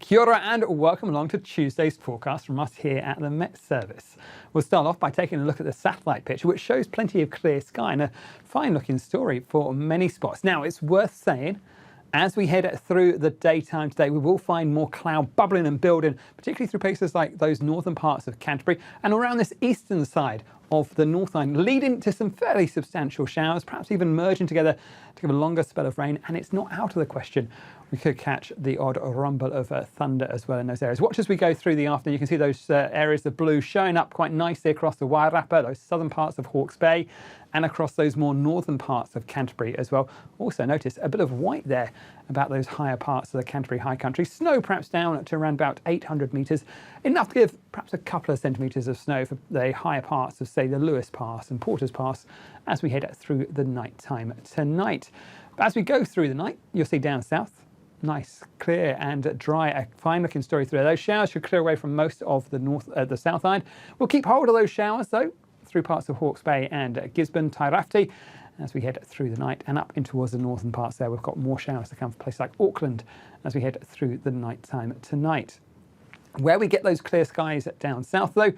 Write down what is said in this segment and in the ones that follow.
Kia ora and welcome along to Tuesday's forecast from us here at the Met Service. We'll start off by taking a look at the satellite picture, which shows plenty of clear sky and a fine looking story for many spots. Now, it's worth saying, as we head through the daytime today, we will find more cloud bubbling and building, particularly through places like those northern parts of Canterbury and around this eastern side of the North Island, leading to some fairly substantial showers, perhaps even merging together to give a longer spell of rain. And it's not out of the question we could catch the odd rumble of thunder as well in those areas. Watch as we go through the afternoon. You can see those areas of blue showing up quite nicely across the Wairarapa, those southern parts of Hawke's Bay, and across those more northern parts of Canterbury as well. Also notice a bit of white there about those higher parts of the Canterbury High Country. Snow perhaps down to around about 800 metres, enough to give perhaps a couple of centimetres of snow for the higher parts of, say, the Lewis Pass and Porters Pass as we head through the night time tonight. But as we go through the night, you'll see down south, nice, clear and dry, a fine looking story through. Those showers should clear away from most of the south side. We'll keep hold of those showers though through parts of Hawke's Bay and Gisborne, Tairafti as we head through the night, and up in towards the northern parts there. We've got more showers to come for places like Auckland as we head through the night time tonight. Where we get those clear skies down south though,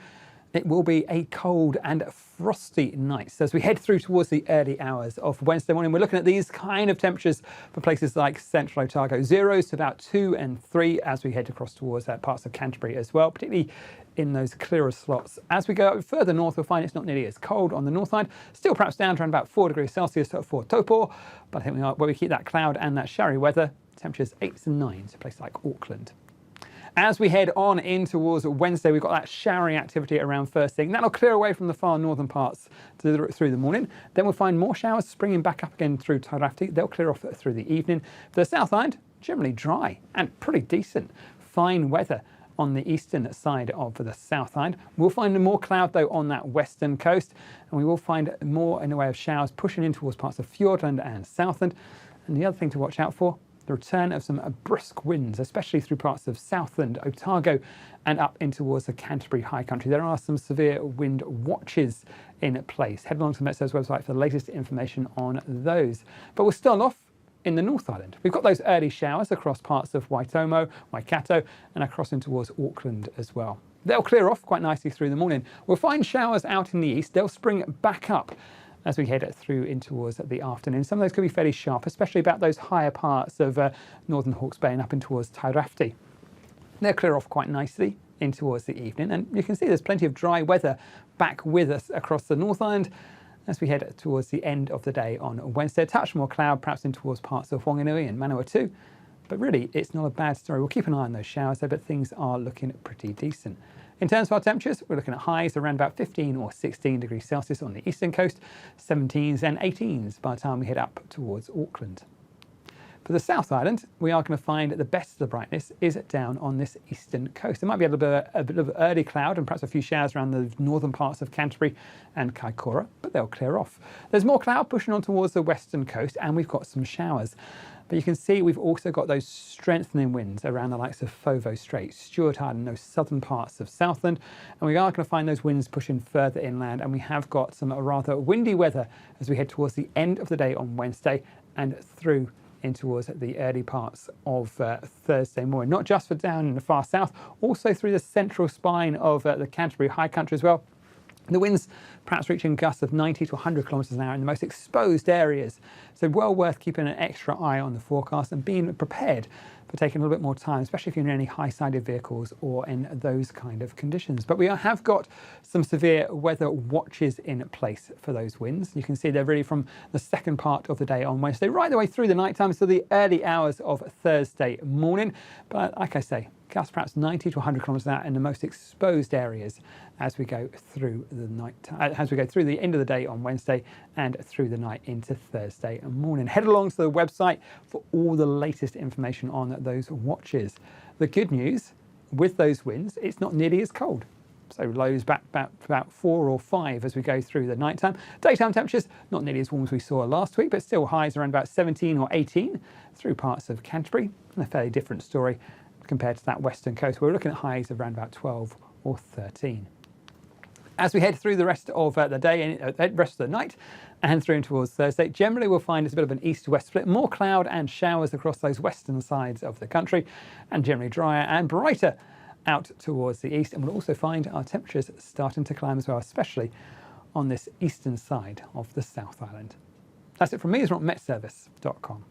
it will be a cold and frosty night. So as we head through towards the early hours of Wednesday morning, we're looking at these kind of temperatures for places like central Otago. 0s to about 2 and 3 as we head across towards parts of Canterbury as well, particularly in those clearer slots. As we go further north, we'll find it's not nearly as cold on the north side. Still perhaps down to around about 4 degrees Celsius for Taupo, but I think where we keep that cloud and that showery weather, temperatures 8s and 9s, a place like Auckland. As we head on in towards Wednesday, we've got that showery activity around first thing. That'll clear away from the far northern parts through the morning. Then we'll find more showers springing back up again through Tairafti. They'll clear off through the evening. For the south island, generally dry and pretty decent. Fine weather on the eastern side of the south island. We'll find more cloud though on that western coast, and we will find more in the way of showers pushing in towards parts of Fiordland and Southland. And the other thing to watch out for, the return of some brisk winds, especially through parts of Southland, Otago, and up in towards the Canterbury High Country. There are some severe wind watches in place. Head along to the Met Service website for the latest information on those. But we'll start off in the North Island. We've got those early showers across parts of Waitomo, Waikato, and across in towards Auckland as well. They'll clear off quite nicely through the morning. We'll find showers out in the east. They'll spring back up as we head through in towards the afternoon. Some of those could be fairly sharp, especially about those higher parts of northern Hawke's Bay and up in towards Tairafti. They'll clear off quite nicely in towards the evening, and you can see there's plenty of dry weather back with us across the North Island as we head towards the end of the day on Wednesday. A touch more cloud perhaps in towards parts of Whanganui and Manawatu, but really it's not a bad story. We'll keep an eye on those showers though, but things are looking pretty decent. In terms of our temperatures, we're looking at highs around about 15 or 16 degrees Celsius on the eastern coast, 17s and 18s by the time we head up towards Auckland. For the South Island, we are going to find the best of the brightness is down on this eastern coast. There might be a bit of early cloud and perhaps a few showers around the northern parts of Canterbury and Kaikoura, but they'll clear off. There's more cloud pushing on towards the western coast, and we've got some showers. But you can see we've also got those strengthening winds around the likes of Foveaux Strait, Stewart Island, those southern parts of Southland. And we are going to find those winds pushing further inland. And we have got some rather windy weather as we head towards the end of the day on Wednesday and through in towards the early parts of Thursday morning. Not just for down in the far south, also through the central spine of the Canterbury High Country as well. The winds perhaps reaching gusts of 90 to 100 kilometres an hour in the most exposed areas. So well worth keeping an extra eye on the forecast and being prepared for taking a little bit more time, especially if you're in any high-sided vehicles or in those kind of conditions. But we have got some severe weather watches in place for those winds. You can see they're really from the second part of the day on Wednesday, right the way through the night time, so the early hours of Thursday morning. But like I say, gusts perhaps 90 to 100 kilometres an hour in the most exposed areas as we go through the night, as we go through the end of the day on Wednesday and through the night into Thursday morning. Head along to the website for all the latest information on those watches. The good news with those winds, it's not nearly as cold. So lows back about 4 or 5 as we go through the nighttime. Daytime temperatures, not nearly as warm as we saw last week, but still highs around about 17 or 18 through parts of Canterbury. And a fairly different story compared to that western coast. We're looking at highs of around about 12 or 13. As we head through the rest of the day and rest of the night and through towards Thursday, generally we'll find it's a bit of an east-west split, more cloud and showers across those western sides of the country, and generally drier and brighter out towards the east. And we'll also find our temperatures starting to climb as well, especially on this eastern side of the South Island. That's it from me, it's from metservice.com.